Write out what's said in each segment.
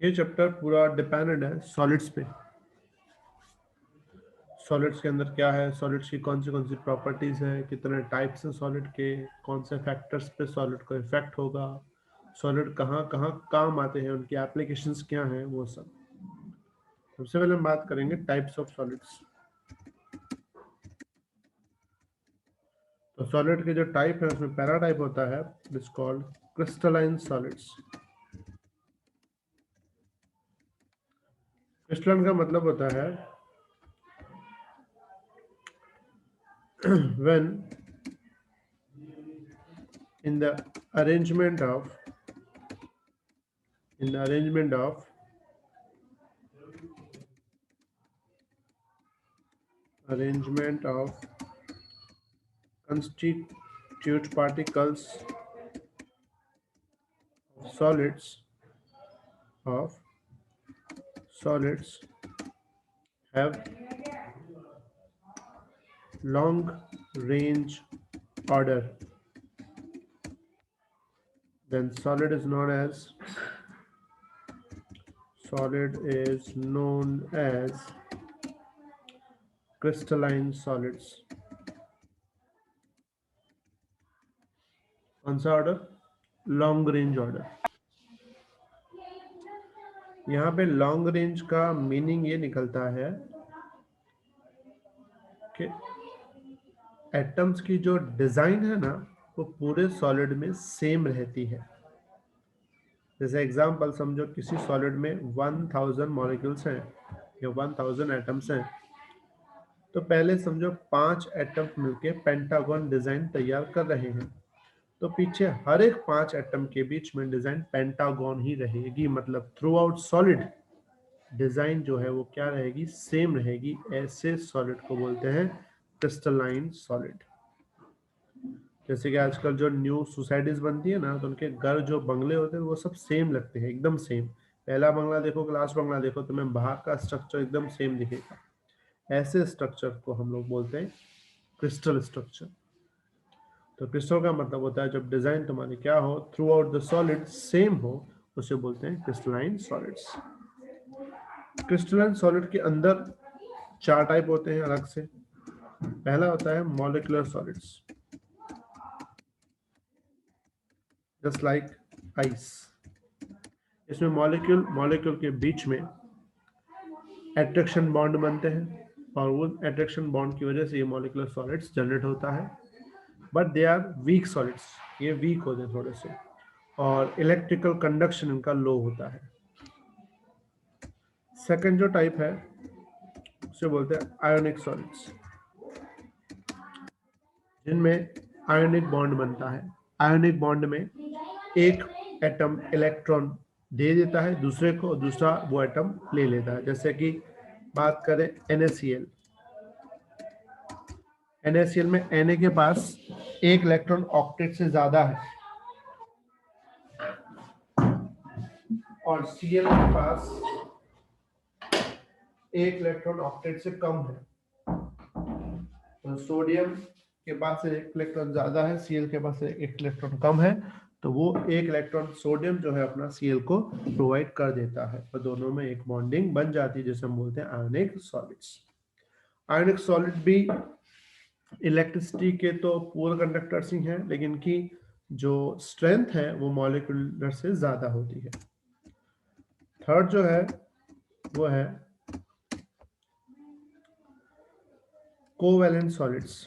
ये चैप्टर पूरा डिपेंडेंट है सॉलिड्स पे। सॉलिड्स के अंदर क्या है, सॉलिड्स की कौन सी प्रॉपर्टीज हैं, कितने टाइप्स हैं सॉलिड के, कौन से फैक्टर्स पे सॉलिड को इफेक्ट होगा, सॉलिड कहाँ कहाँ काम आते हैं, उनकी एप्लीकेशंस क्या हैं, वो सब। सबसे पहले हम बात करेंगे टाइप्स ऑफ सॉलिड्स। तो सॉलिड के जो टाइप है उसमें पहला टाइप होता है it is called crystalline solids. Crystalline का मतलब होता है when in the arrangement of in the arrangement of arrangement of constitute particles of of solids have long range order, then solid is known as crystalline solids. कौन सा order? Long range order. यहाँ पे long range का meaning ये निकलता है कि atoms की जो डिजाइन है ना वो पूरे सॉलिड में सेम रहती है। जैसे एग्जांपल समझो, किसी सॉलिड में 1000 मॉलिक्यूल्स हैं या 1000 एटम्स हैं, तो पहले समझो 5 एटम मिलके पेंटागन डिजाइन तैयार कर रहे हैं, तो पीछे हर एक 5 एटम के बीच में डिजाइन पेंटागन ही रहेगी, मतलब थ्रू आउट सॉलिड डिजाइन जो है वो क्या रहेगी, सेम रहेगी। ऐसे सॉलिड को बोलते हैं क्रिस्टलाइन सॉलिड। जैसे कि आजकल जो न्यू सोसाइटीज बनती है ना, तो उनके घर जो बंगले होते हैं वो सब सेम लगते हैं, एकदम सेम। पहला बंगला देखो, लास्ट बंगला देखो, तुम्हें बाहर का स्ट्रक्चर एकदम सेम दिखेगा। ऐसे स्ट्रक्चर को हम लोग बोलते हैं क्रिस्टल स्ट्रक्चर। तो क्रिस्टल का मतलब होता है जब डिजाइन तुम्हारी क्या हो, through out the solid same हो, उसे बोलते हैं क्रिस्टलाइन सॉलिड्स। क्रिस्टलाइन सॉलिड के अंदर 4 टाइप होते हैं अलग से। पहला होता है molecular solids, just like ice. इसमें मॉलिक्यूल के बीच में एट्रैक्शन बॉन्ड बनते हैं, और वो एट्रैक्शन बॉन्ड की वजह से ये मॉलिक्यूलर सॉलिड्स जनरेट होता है। But they are weak solids, ये वीक होते हैं थोड़े से, और इलेक्ट्रिकल कंडक्शन इनका लो होता है। सेकंड जो टाइप है उसे बोलते हैं आयोनिक सॉलिड्स, जिनमें आयोनिक बॉन्ड बनता है। आयोनिक बॉन्ड में एक एटम इलेक्ट्रॉन दे देता है दूसरे को, दूसरा वो एटम ले लेता है। जैसे कि बात करें NaCl, NaCl में Na के पास एक इलेक्ट्रॉन ऑक्टेट से ज्यादा है, और Cl के पास एक इलेक्ट्रॉन ऑक्टेट से कम है। तो सोडियम के पास एक इलेक्ट्रॉन ज्यादा है, Cl के पास एक इलेक्ट्रॉन कम है, तो वो एक इलेक्ट्रॉन सोडियम जो है अपना Cl को प्रोवाइड कर देता है, और दोनों में एक बॉन्डिंग बन जाती है, जिसे हम बोलते हैं आयोनिक सॉलिड्स। आयोनिक सॉलिड भी इलेक्ट्रिसिटी के तो पूरे कंडक्टर्स ही हैं, लेकिन की जो स्ट्रेंथ है वो मॉलिक्यूलर से ज्यादा होती है। थर्ड जो है वो है कोवैलेंट सॉलिड्स।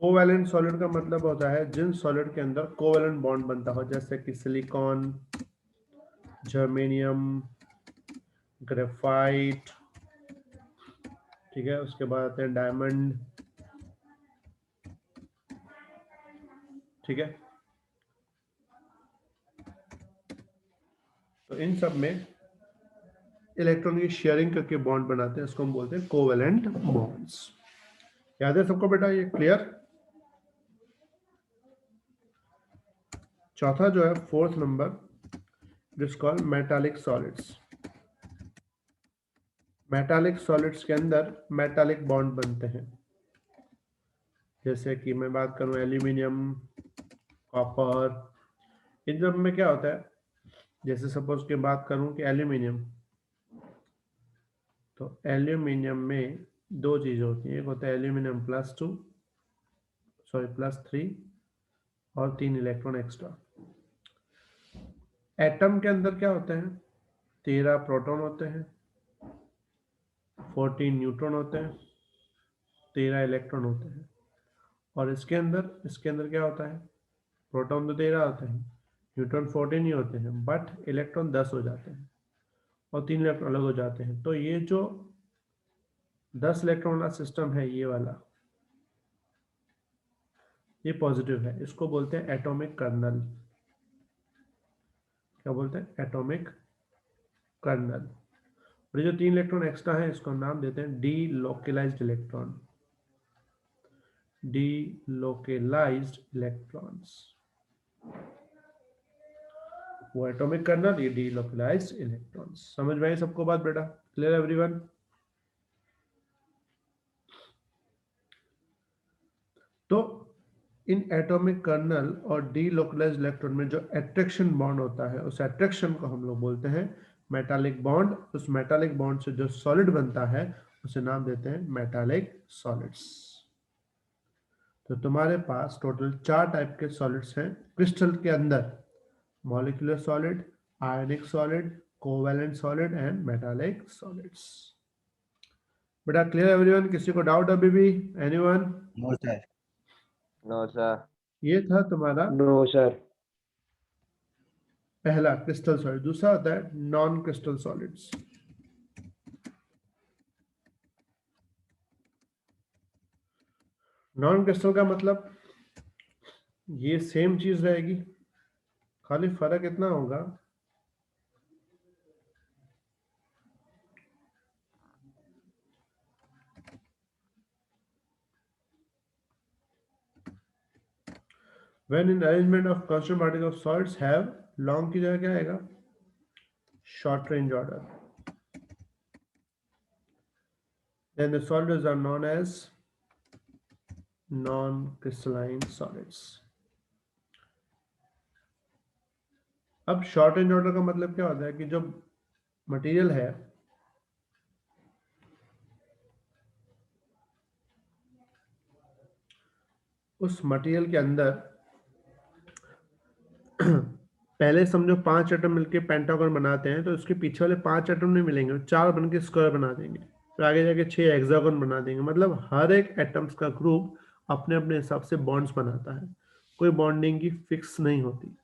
कोवैलेंट सॉलिड का मतलब होता है जिन सॉलिड के अंदर कोवैलेंट बॉन्ड बनता हो, जैसे कि सिलिकॉन, जर्मेनियम, ग्रेफाइट, ठीक है, उसके बाद आते हैं डायमंड, ठीक है। तो इन सब में इलेक्ट्रॉन की शेयरिंग करके बॉन्ड बनाते हैं, इसको हम बोलते हैं कोवैलेंट बॉन्ड्स। याद है सबको बेटा, ये क्लियर? चौथा जो है, fourth number, this called metallic solids. Metallic solids के अंदर मेटालिक बॉन्ड बनते हैं। जैसे कि मैं बात करूं एल्यूमिनियम, कॉपर, इन सब में क्या होता है, जैसे सपोज की बात करूं कि एल्यूमिनियम, तो एल्यूमिनियम में दो चीजें होती हैं, एक होता है एल्यूमिनियम +3 और 3 इलेक्ट्रॉन एक्स्ट्रा। एटम के अंदर क्या होते हैं, 13 प्रोटॉन होते हैं, 14 न्यूट्रॉन होते हैं, 13 इलेक्ट्रॉन होते हैं। और इसके अंदर क्या होता है, प्रोटॉन तो 13 होते हैं, न्यूट्रॉन 14 ही होते हैं, बट इलेक्ट्रॉन 10 हो जाते हैं और 3 इलेक्ट्रॉन अलग हो जाते हैं। तो ये जो 10 इलेक्ट्रॉन वाला सिस्टम है, ये वाला, ये पॉजिटिव है, इसको बोलते हैं एटॉमिक कर्नल। क्या बोलते हैं, एटॉमिक कर्नल। और ये जो 3 इलेक्ट्रॉन एक्स्ट्रा है, इसको हम नाम देते हैं delocalized electron, delocalized electrons. वो एटॉमिक कर्नल, ये डी लोकलाइज्ड इलेक्ट्रॉन्स। समझ में आई सबको बात बेटा? Clear everyone? तो इन एटॉमिक कर्नल और डी लोकलाइज्ड इलेक्ट्रॉन में जो अट्रैक्शन बॉन्ड होता है, उस अट्रैक्शन को हम लोग बोलते हैं मेटालिक बॉन्ड। उस मेटालिक बॉन्ड से जो सॉलिड बनता है, उसे नाम देते हैं मेटालिक सॉलिड्स। तो तुम्हारे पास टोटल 4 टाइप के सॉलिड्स हैं क्रिस्टल के अंदर: molecular solid, ionic solid, covalent solid and metallic solids. बेटा क्लियर एवरीवन? किसी को डाउट अभी भी? Anyone? No sir. No sir. ये था तुम्हारा नो सर। पहला क्रिस्टल सॉलिड। दूसरा होता है non crystal solids. Non crystal का मतलब ये सेम चीज रहेगी, खाली फर्क इतना होगा when in arrangement of constant particles of solids have long की जगह क्या आएगा, short range order, then the solids are known as non crystalline solids. अब शॉर्ट रेंज ऑर्डर का मतलब क्या होता है कि जो मटेरियल है उस मटेरियल के अंदर पहले समझो 5 एटम मिलके पेंटागन बनाते हैं, तो उसके पीछे वाले 5 एटम नहीं मिलेंगे, 4 बन के स्क्वायर बना देंगे, फिर आगे जाके 6 हेक्सागन बना देंगे। मतलब हर एक एटम्स का ग्रुप अपने अपने हिसाब से बॉन्ड्स बनाता है, कोई बॉन्डिंग की फिक्स नहीं होती।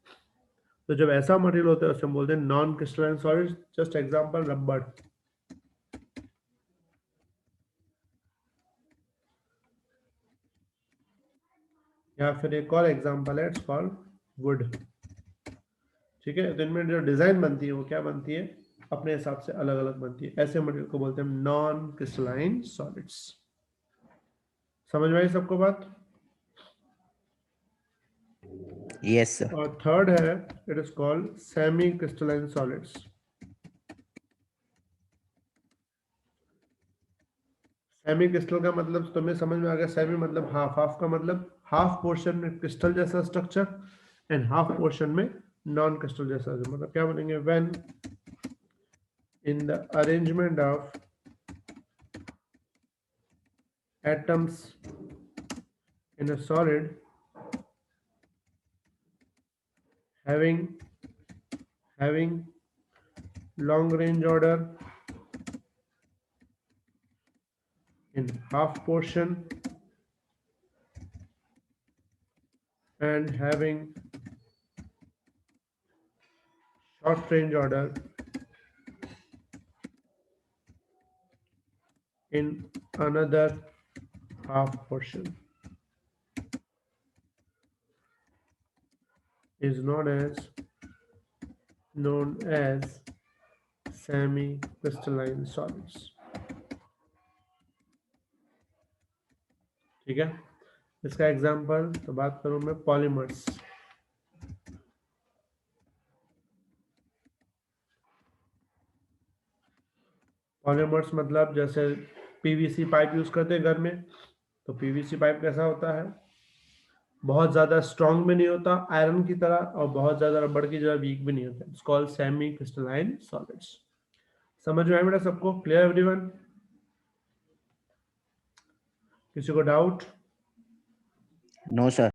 तो जब ऐसा मटेरियल होता है उसे हम बोलते हैं non crystalline solids. Just example rubber, या फिर एक और एग्जांपल है, इट्स कॉल्ड वुड। ठीक है, तो इनमें जो डिजाइन बनती है वो क्या बनती है, अपने हिसाब से अलग अलग बनती है। ऐसे मटेरियल को बोलते हैं नॉन क्रिस्टलाइन सॉलिड्स। समझ में आई सबको बात? Yes sir. और थर्ड है, it is called semi crystalline solids. Semi crystal का मतलब तुम्हें समझ में आ गया, सेमी मतलब हाफ, हाफ का मतलब हाफ पोर्शन में क्रिस्टल जैसा स्ट्रक्चर एंड हाफ पोर्शन में नॉन क्रिस्टल जैसा। मतलब क्या बोलेंगे, when in the arrangement of atoms in a solid having long range order in half portion and having short range order in another half portion is known as semi crystalline solids. ठीक है, इसका example तो बात करूं मैं polymers. Polymers मतलब जैसे PVC pipe use करते हैं घर में, तो पीवीसी पाइप कैसा होता है, बहुत ज्यादा स्ट्रॉन्ग भी नहीं होता आयरन की तरह, और बहुत ज्यादा रबड़ की तरह वीक भी नहीं होता। It's called semi crystalline solids. समझ में आया बेटा सबको? Clear everyone? किसी को डाउट? No, sir.